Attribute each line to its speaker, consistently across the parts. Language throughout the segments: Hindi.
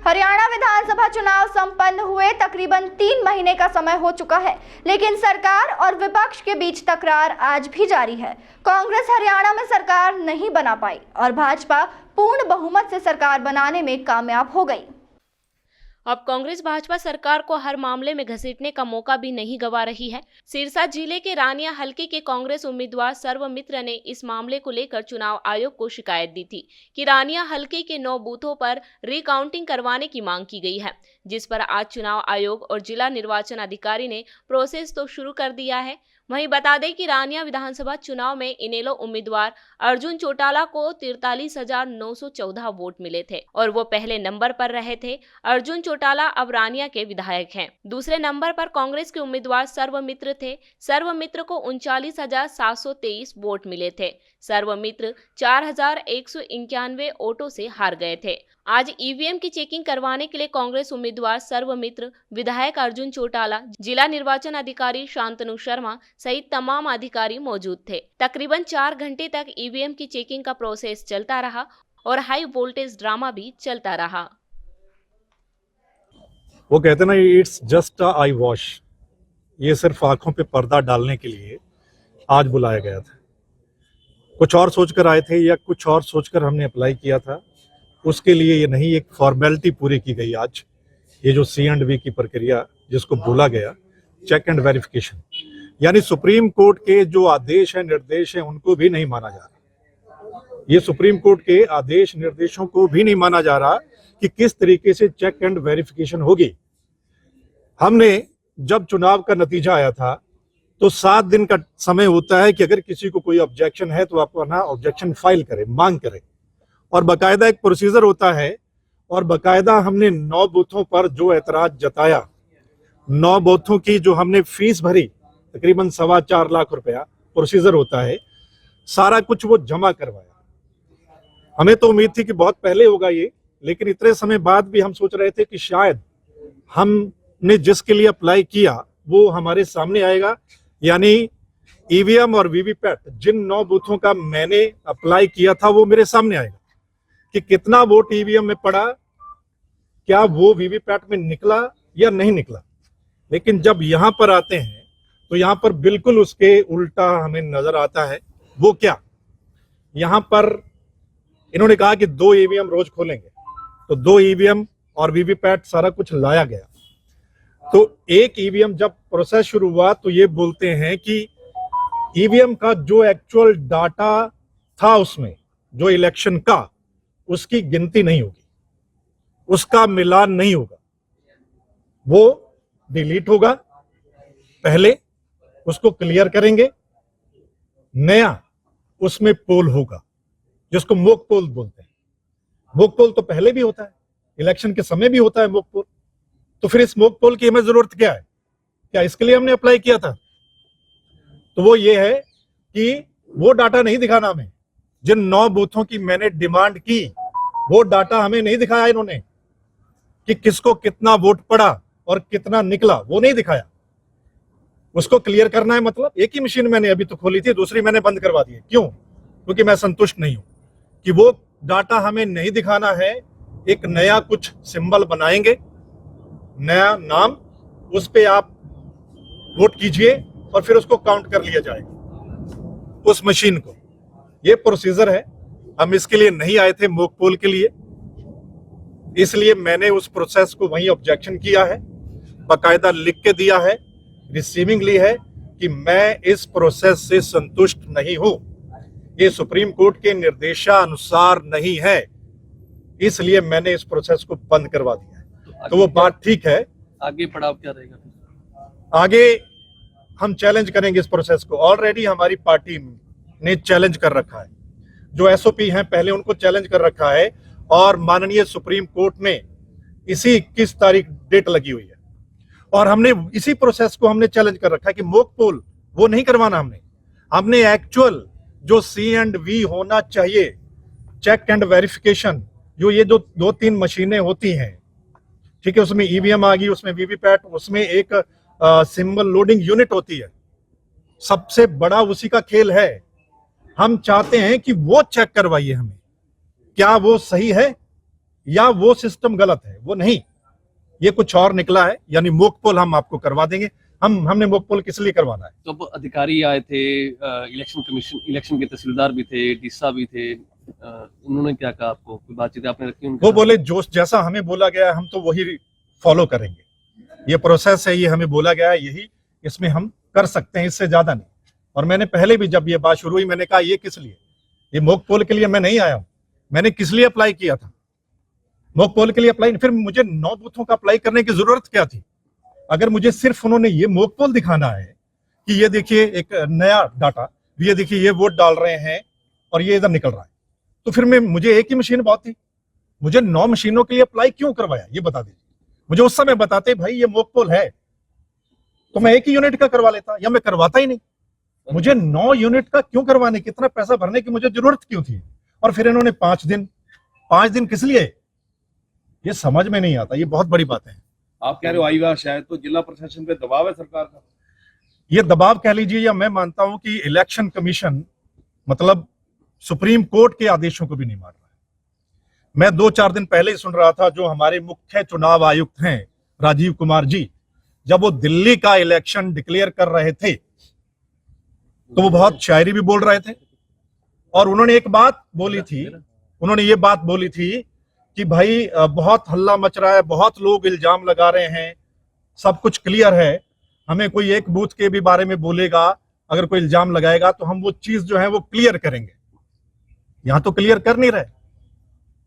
Speaker 1: हरियाणा विधानसभा चुनाव संपन्न हुए तकरीबन 3 महीने का समय हो चुका है, लेकिन सरकार और विपक्ष के बीच तकरार आज भी जारी है। कांग्रेस हरियाणा में सरकार नहीं बना पाई और भाजपा पूर्ण बहुमत से सरकार बनाने में कामयाब हो गई।
Speaker 2: अब कांग्रेस भाजपा सरकार को हर मामले में घसीटने का मौका भी नहीं गंवा रही है। सिरसा जिले के रानिया हलके के कांग्रेस उम्मीदवार सर्वमित्र ने इस मामले को लेकर चुनाव आयोग को शिकायत दी थी कि रानिया हलके के 9 बूथों पर रिकाउंटिंग करवाने की मांग की गई है, जिस पर आज चुनाव आयोग और जिला निर्वाचन अधिकारी ने प्रोसेस तो शुरू कर दिया है। वहीं बता दें कि रानिया विधानसभा चुनाव में इनेलो उम्मीदवार अर्जुन चौटाला को 43,914 वोट मिले थे और वो पहले नंबर पर रहे थे। अर्जुन चौटाला अब रानिया के विधायक हैं। दूसरे नंबर पर कांग्रेस के उम्मीदवार सर्वमित्र थे। सर्वमित्र को 39,723 वोट मिले थे। सर्वमित्र 4,191 वोटों से हार गए थे। आज ईवीएम की चेकिंग करवाने के लिए कांग्रेस उम्मीदवार सर्वमित्र, विधायक अर्जुन चौटाला, जिला निर्वाचन अधिकारी शांतनु शर्मा सहित तमाम अधिकारी मौजूद थे। तकरीबन 4 घंटे तक ईवीएम की चेकिंग का प्रोसेस चलता रहा और हाई वोल्टेज ड्रामा भी चलता रहा।
Speaker 3: वो कहते ना, it's just a I wash. ये सिर्फ आंखों पे पर्दा डालने के लिए आज बुलाया गया था। कुछ और सोचकर आए थे या कुछ और सोचकर हमने अप्लाई किया था, उसके लिए ये नहीं, एक फॉर्मेलिटी पूरी की गई आज। ये जो C&V की प्रक्रिया जिसको बोला गया, चेक एंड वेरिफिकेशन, यानी सुप्रीम कोर्ट के जो आदेश है, निर्देश है, उनको भी नहीं माना जा रहा। ये सुप्रीम कोर्ट के आदेश निर्देशों को भी नहीं माना जा रहा कि किस तरीके से चेक एंड वेरिफिकेशन होगी। हमने जब चुनाव का नतीजा आया था तो 7 दिन का समय होता है कि अगर किसी को कोई ऑब्जेक्शन है तो आप अपना ऑब्जेक्शन फाइल करें, मांग करें, और बाकायदा एक प्रोसीजर होता है। और बाकायदा हमने 9 बूथों पर जो एतराज जताया, 9 बूथों की जो हमने फीस भरी, तकरीबन 4.25 लाख रुपया प्रोसीजर होता है, सारा कुछ वो जमा करवाया। हमें तो उम्मीद थी कि बहुत पहले होगा ये, लेकिन इतने समय बाद भी हम सोच रहे थे कि शायद हमने जिसके लिए अप्लाई किया वो हमारे सामने आएगा, यानी ईवीएम और वीवीपैट, जिन 9 बूथों का मैंने अप्लाई किया था वो मेरे सामने आएगा कि कितना वोट ईवीएम में पड़ा, क्या वो वीवीपैट में निकला या नहीं निकला। लेकिन जब यहां पर आते हैं तो यहां पर बिल्कुल उसके उल्टा हमें नजर आता है। वो क्या, यहां पर इन्होंने कहा कि 2 ईवीएम रोज खोलेंगे, तो 2 ईवीएम और वीवीपैट सारा कुछ लाया गया। तो एक ईवीएम जब प्रोसेस शुरू हुआ तो ये बोलते हैं कि ईवीएम का जो एक्चुअल डाटा था उसमें, जो इलेक्शन का, उसकी गिनती नहीं होगी, उसका मिलान नहीं होगा, वो डिलीट होगा। पहले उसको क्लियर करेंगे, नया उसमें पोल होगा, जिसको मॉक पोल बोलते हैं। मॉक पोल तो पहले भी होता है, इलेक्शन के समय भी होता है मॉक पोल। तो फिर इस मॉक पोल की हमें जरूरत क्या है? क्या इसके लिए हमने अप्लाई किया था? तो वो ये है कि वो डाटा नहीं दिखाना हमें। जिन 9 बूथों की मैंने डिमांड की, वो डाटा हमें नहीं दिखाया इन्होंने कि किसको कितना वोट पड़ा और कितना निकला, वो नहीं दिखाया। उसको क्लियर करना है। मतलब एक ही मशीन मैंने अभी तो खोली थी, दूसरी मैंने बंद करवा दी है। क्यों? क्योंकि मैं संतुष्ट नहीं हूं कि वो डाटा हमें नहीं दिखाना है। एक नया कुछ सिंबल बनाएंगे, नया नाम, उस पे आप वोट कीजिए और फिर उसको काउंट कर लिया जाएगा उस मशीन को। ये प्रोसीजर है। हम इसके लिए नहीं आए थे मॉक पोल के लिए, इसलिए मैंने उस प्रोसेस को वहीं ऑब्जेक्शन किया है, बाकायदा लिख के दिया है, रिसीविंग ली है कि मैं इस प्रोसेस से संतुष्ट नहीं हूं। ये सुप्रीम कोर्ट के निर्देशानुसार नहीं है, इसलिए मैंने इस प्रोसेस को बंद करवा दिया है। तो वो बात ठीक है।
Speaker 4: आगे पड़ाव क्या रहेगा?
Speaker 3: आगे हम चैलेंज करेंगे इस प्रोसेस को। ऑलरेडी हमारी पार्टी ने चैलेंज कर रखा है, जो एसओपी हैं पहले उनको चैलेंज कर रखा है, और माननीय सुप्रीम कोर्ट ने इसी 21 तारीख डेट लगी हुई है, और हमने इसी प्रोसेस को हमने चैलेंज कर रखा है कि मॉक पोल वो नहीं करवाना। हमने एक्चुअल जो C&V होना चाहिए, चेक एंड वेरिफिकेशन, जो ये जो 2-3 मशीनें होती हैं, ठीक है, उसमें ईवीएम आ गई, उसमें वीवीपैट, उसमें एक सिंबल लोडिंग यूनिट होती है, सबसे बड़ा उसी का खेल है। हम चाहते हैं कि वो चेक करवाइए हमें, क्या वो सही है, या वो सिस्टम गलत है, वो नहीं, ये कुछ और निकला है, यानी मॉक पोल हम आपको करवा देंगे। हमने मॉक पोल किस लिए करवाना है?
Speaker 4: तो अब अधिकारी आए थे, इलेक्शन कमीशन, इलेक्शन के तहसीलदार भी थे, डीसा भी थे, उन्होंने क्या कहा आपको? कोई बातचीत आपने रखी उनके
Speaker 3: वो
Speaker 4: साथ?
Speaker 3: बोले जो जैसा हमें बोला गया है हम तो वही फॉलो करेंगे। ये प्रोसेस है, ये हमें बोला गया है, यही इसमें हम कर सकते हैं, इससे ज्यादा नहीं। और मैंने पहले भी जब ये बात शुरू हुई मैंने कहा ये किस लिए, ये मॉक पोल के लिए मैं नहीं आया हूं। मैंने किस लिए अप्लाई किया था? मॉक पोल के लिए अप्लाई, फिर मुझे 9 बूथों का अप्लाई करने की जरूरत क्या थी? अगर मुझे सिर्फ उन्होंने ये मॉक पोल दिखाना है कि ये देखिए एक नया डाटा, ये देखिए ये वोट डाल रहे हैं और ये इधर निकल रहा है, तो फिर मुझे एक ही मशीन बहुत थी, मुझे 9 मशीनों के लिए अप्लाई क्यों करवाया? ये बता दीजिए मुझे। उस समय बताते भाई ये मॉक पोल है तो मैं एक ही यूनिट का करवा लेता, या मैं करवाता ही नहीं। मुझे 9 यूनिट का क्यों करवाने, कितना पैसा भरने की मुझे जरूरत क्यों थी? और फिर इन्होंने 5 दिन किस लिए? ये समझ में नहीं आता, ये बहुत बड़ी बात है।
Speaker 5: आप कह रहे हो आई बार शायद तो जिला प्रशासन पे दबाव है सरकार का?
Speaker 3: ये दबाव कह लीजिए, या मैं मानता हूं कि इलेक्शन कमीशन मतलब सुप्रीम कोर्ट के आदेशों को भी नहीं मान रहा है। मैं 2-4 दिन पहले ही सुन रहा था जो हमारे मुख्य चुनाव आयुक्त हैं राजीव कुमार जी, जब वो दिल्ली का इलेक्शन डिक्लेयर कर रहे थे तो वो बहुत शायरी भी बोल रहे थे। और उन्होंने एक बात बोली थी, उन्होंने ये बात बोली थी कि भाई बहुत हल्ला मच रहा है, बहुत लोग इल्जाम लगा रहे हैं, सब कुछ क्लियर है, हमें कोई एक बूथ के भी बारे में बोलेगा, अगर कोई इल्जाम लगाएगा तो हम वो चीज जो है वो क्लियर करेंगे। यहां तो क्लियर कर नहीं रहे,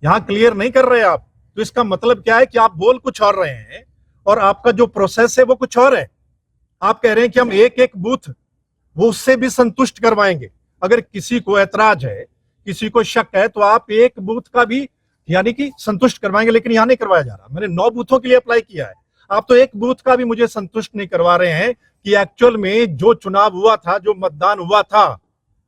Speaker 3: यहां क्लियर नहीं कर रहे आप। तो इसका मतलब क्या है कि आप बोल कुछ और रहे हैं और आपका जो प्रोसेस है वो कुछ और है। आप कह रहे हैं कि हम एक बूथ वो उससे भी संतुष्ट करवाएंगे। अगर किसी को ऐतराज है, किसी को शक है, तो आप एक बूथ का भी यानी कि संतुष्ट करवाएंगे, लेकिन यहां नहीं करवाया जा रहा। मैंने 9 बूथों के लिए अप्लाई किया है, आप तो एक बूथ का भी मुझे संतुष्ट नहीं करवा रहे हैं कि एक्चुअल में जो चुनाव हुआ था, जो मतदान हुआ था,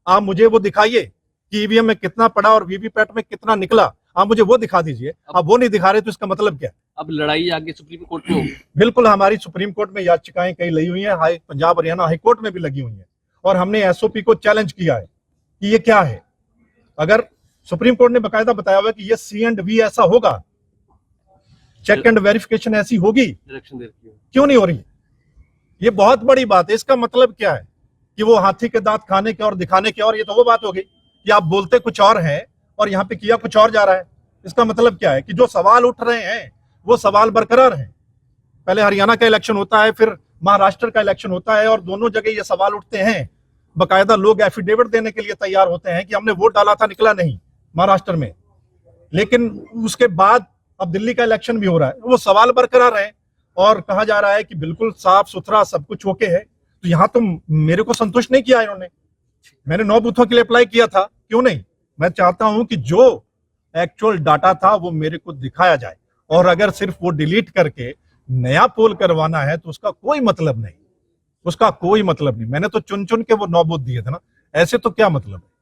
Speaker 3: आप मुझे वो दिखाइए कि ईवीएम में कितना पड़ा और वीवीपैट में कितना निकला, आप मुझे वो दिखा दीजिए। आप वो नहीं दिखा रहे तो इसका मतलब क्या है?
Speaker 4: अब लड़ाई आगे सुप्रीम कोर्ट में होगी।
Speaker 3: बिल्कुल, हमारी सुप्रीम कोर्ट में याचिकाएं कई लगी हुई हैं, पंजाब हरियाणा हाई कोर्ट में भी लगी हुई हैं, और हमने एसओपी को चैलेंज किया है कि ये क्या है। अगर सुप्रीम कोर्ट ने बकायदा बताया हुआ कि ये C&V ऐसा होगा, चेक एंड वेरिफिकेशन ऐसी होगी,
Speaker 4: डायरेक्शन दे रखी है,
Speaker 3: क्यों नहीं हो रही? ये बहुत बड़ी बात है। इसका मतलब क्या है कि वो हाथी के दांत खाने के और दिखाने के और, ये तो वो बात हो गई कि आप बोलते कुछ और हैं और यहाँ पे किया कुछ और जा रहा है। इसका मतलब क्या है कि जो सवाल उठ रहे हैं वो सवाल बरकरार हैं। पहले हरियाणा का इलेक्शन होता है, फिर महाराष्ट्र का इलेक्शन होता है, और दोनों जगह ये सवाल उठते हैं। बकायदा लोग एफिडेविट देने के लिए तैयार होते हैं कि हमने वोट डाला था, निकला नहीं महाराष्ट्र में, लेकिन उसके बाद अब दिल्ली का इलेक्शन भी हो रहा है, वो सवाल बरकरार है और कहा जा रहा है कि बिल्कुल साफ सुथरा सब कुछ ओके है। तो यहाँ तो मेरे को संतुष्ट नहीं किया इन्होंने। मैंने 9 बूथों के लिए अप्लाई किया था, क्यों नहीं? मैं चाहता हूं कि जो एक्चुअल डाटा था वो मेरे को दिखाया जाए, और अगर सिर्फ वो डिलीट करके नया पोल करवाना है तो उसका कोई मतलब नहीं, उसका कोई मतलब नहीं। मैंने तो चुन चुन के वो 9 बूथ दिए थे ना, ऐसे तो क्या मतलब है?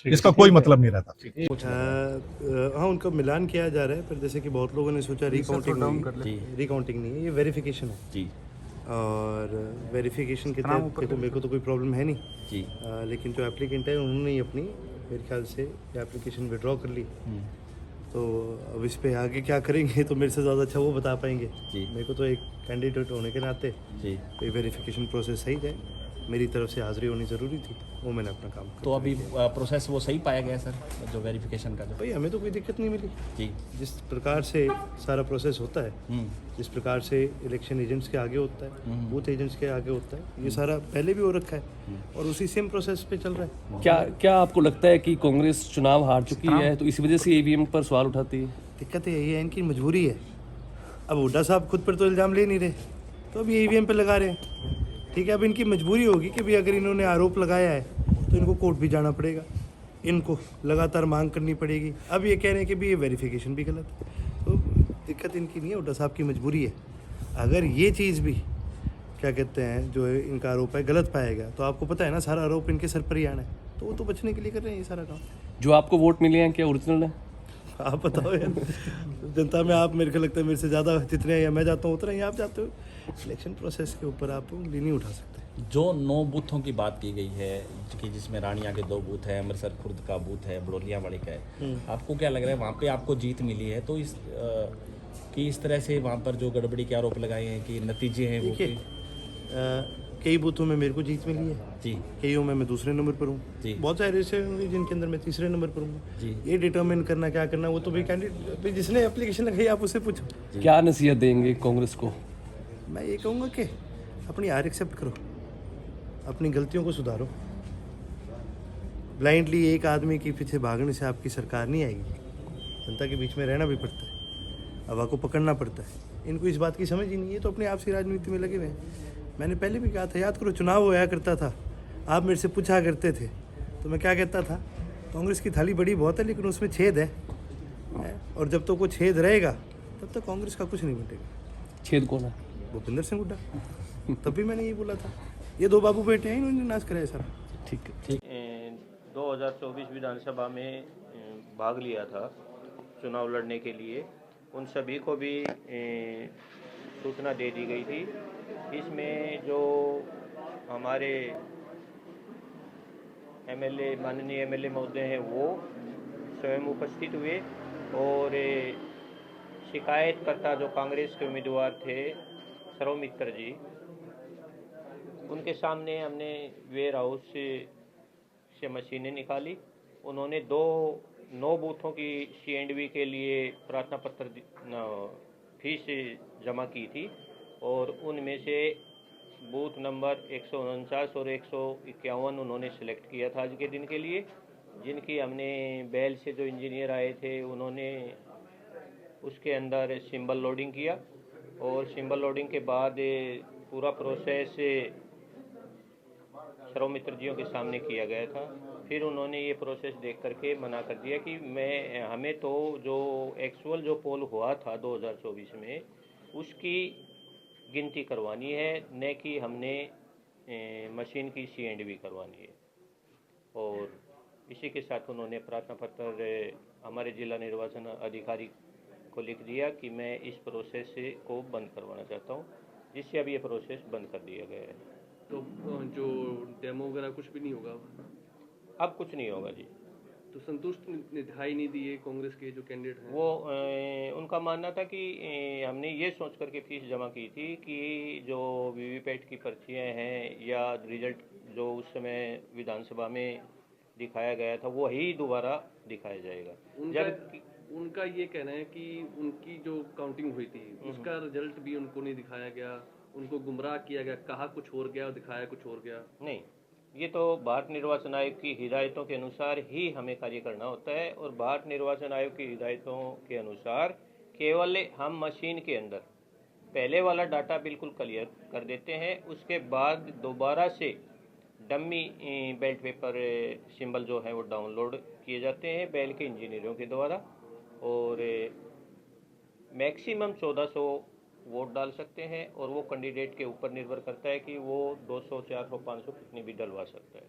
Speaker 3: इसका कोई मतलब नहीं रहता।
Speaker 6: हाँ, उनका मिलान किया जा रहा है, पर जैसे कि बहुत लोगों ने सोचा रिकाउंटिंग नहीं है, ये वेरिफिकेशन है जी। और वेरिफिकेशन के तहत देखो मेरे को तो कोई प्रॉब्लम है नहीं जी, लेकिन जो एप्लीकेंट है उन्होंने ही अपनी मेरे ख्याल से एप्लीकेशन विड्रॉ कर ली। तो अब इस पे आगे क्या करेंगे तो मेरे से ज़्यादा अच्छा वो बता पाएंगे जी। मेरे को तो एक कैंडिडेट होने के नाते जी वेरिफिकेशन प्रोसेस सही जाए, मेरी तरफ से हाजिरी होनी ज़रूरी थी, वो मैंने अपना काम
Speaker 7: तो अभी प्रोसेस वो सही पाया गया सर, जो वेरिफिकेशन का? जो
Speaker 6: भाई हमें तो कोई दिक्कत नहीं मिली
Speaker 7: जी।
Speaker 6: जिस प्रकार से सारा प्रोसेस होता है, जिस प्रकार से इलेक्शन एजेंट्स के आगे होता है, बूथ एजेंट्स के आगे होता है, ये सारा पहले भी हो रखा है और उसी सेम प्रोसेस पे चल रहा है।
Speaker 4: क्या आपको लगता है कि कांग्रेस चुनाव हार चुकी है तो इसी वजह से ईवीएम पर सवाल उठाती है?
Speaker 6: दिक्कत यही है, इनकी मजबूरी है। अब हुड्डा साहब खुद पर तो इल्ज़ाम ले नहीं रहे, तो अब ये ईवीएम पे लगा रहे हैं, ठीक है। अब इनकी मजबूरी होगी कि भाई अगर इन्होंने आरोप लगाया है तो इनको कोर्ट भी जाना पड़ेगा, इनको लगातार मांग करनी पड़ेगी। अब ये कह रहे हैं कि भाई ये वेरिफिकेशन भी गलत है, तो दिक्कत इनकी नहीं है, हुड्डा साहब की मजबूरी है। अगर ये चीज़ भी क्या कहते हैं जो इनका आरोप है गलत पाया गया, तो आपको पता है ना सारा आरोप इनके सर पर ही आना है, तो वो तो बचने के लिए कर रहे हैं ये सारा काम।
Speaker 4: जो आपको वोट मिले हैं क्या ओरिजिनल है?
Speaker 6: आप बताओ यार, जनता में आप, मेरे को लगता है मेरे से ज़्यादा जितने या मैं जाता हूँ उतना ही आप जाते हो। इलेक्शन प्रोसेस के ऊपर आप उंगली नहीं उठा सकते।
Speaker 7: जो 9 बूथों की बात की गई है कि जिसमें रानिया के 2 बूथ हैं, अमृतसर खुर्द का बूथ है, बड़ोलिया वाली का है, आपको क्या लग रहा है वहाँ पे आपको जीत मिली है तो इस तरह से वहाँ पर जो गड़बड़ी के आरोप लगाए हैं कि नतीजे हैं वो
Speaker 6: देखिए कई बूथों में मेरे को जीत मिली है
Speaker 7: जी
Speaker 6: कईयों में मैं दूसरे नंबर पर
Speaker 7: जी।
Speaker 6: हूँ, बहुत सारे ऐसे होंगे जिनके अंदर मैं तीसरे नंबर पर हूँ।
Speaker 7: जी।
Speaker 6: ये डिटर्मिन करना क्या करना वो तो भाई कैंडिडेट जिसने एप्लीकेशन लगाई आप उससे पूछो।
Speaker 4: क्या नसीहत देंगे कांग्रेस को?
Speaker 6: मैं ये कहूँगा कि अपनी हार एक्सेप्ट करो, अपनी गलतियों को सुधारो। ब्लाइंडली एक आदमी के पीछे भागने से आपकी सरकार नहीं आएगी, जनता के बीच में रहना भी पड़ता है, हवा को पकड़ना पड़ता है। इनको इस बात की समझ ही नहीं है तो अपने आप से राजनीति में लगे हुए हैं। मैंने पहले भी कहा था, याद करो चुनाव होया करता था, आप मेरे से पूछा करते थे तो मैं क्या कहता था, कांग्रेस की थाली बड़ी बहुत है लेकिन उसमें छेद है, और जब तक वो छेद रहेगा तब तक कांग्रेस का कुछ नहीं बनेगा।
Speaker 4: छेद कौन है?
Speaker 6: भूपिंदर सिंह हुड्डा। तब भी मैंने ये बोला था, ये 2 बाबू बेटे हैं, इन्होंने नाश कराया सर।
Speaker 4: ठीक है।
Speaker 8: 2024 विधानसभा में भाग लिया था चुनाव लड़ने के लिए, उन सभी को भी सूचना दे दी गई थी। इसमें जो हमारे माननीय एमएलए महोदय हैं वो स्वयं उपस्थित हुए और शिकायतकर्ता जो कांग्रेस के उम्मीदवार थे सर्वमित्र जी, उनके सामने हमने वेयर हाउस से मशीनें निकाली। उन्होंने 9 बूथों की CNV के लिए प्रार्थना पत्र फीस जमा की थी और उनमें से बूथ नंबर 149 और 151 उन्होंने सेलेक्ट किया था आज के दिन के लिए, जिनकी हमने बैल से जो इंजीनियर आए थे उन्होंने उसके अंदर सिंबल लोडिंग किया और सिंबल लोडिंग के बाद पूरा प्रोसेस सर्वमित्र जियों के सामने किया गया था। फिर उन्होंने ये प्रोसेस देख करके मना कर दिया कि हमें तो जो एक्चुअल जो पोल हुआ था 2024 में उसकी गिनती करवानी है, न कि हमने मशीन की CNV करवानी है। और इसी के साथ उन्होंने प्रार्थना पत्र हमारे जिला निर्वाचन अधिकारी को लिख दिया कि मैं इस प्रोसेस को बंद करवाना चाहता हूँ, जिससे अब ये प्रोसेस बंद कर दिया गया है।
Speaker 4: तो जो डेमो वगैरह कुछ भी नहीं होगा
Speaker 8: अब कुछ नहीं होगा जी।
Speaker 4: तो संतुष्ट दिखाई नहीं दिए कांग्रेस के जो कैंडिडेट हैं?
Speaker 8: वो उनका मानना था कि हमने ये सोच करके फीस जमा की थी कि जो वीवीपैट की पर्चियाँ हैं या रिजल्ट जो उस समय विधानसभा में दिखाया गया था वो ही दोबारा दिखाया जाएगा।
Speaker 4: उनका ये कहना है कि उनकी जो काउंटिंग हुई थी उसका रिजल्ट भी उनको नहीं दिखाया गया, उनको गुमराह किया गया, कहा कुछ और गया और दिखाया कुछ और गया।
Speaker 8: नहीं, ये तो भारत निर्वाचन आयोग की हिदायतों के अनुसार ही हमें कार्य करना होता है और भारत निर्वाचन आयोग की हिदायतों के अनुसार केवल हम मशीन के अंदर पहले वाला डाटा बिल्कुल क्लियर कर देते हैं, उसके बाद दोबारा से डमी बैलेट पेपर सिंबल जो है वो डाउनलोड किए जाते हैं बैल के इंजीनियरों के द्वारा और मैक्सिमम 1400 वोट डाल सकते हैं और वो कैंडिडेट के ऊपर निर्भर करता है कि वो 200, 400, 500 कितनी भी डलवा सकता है।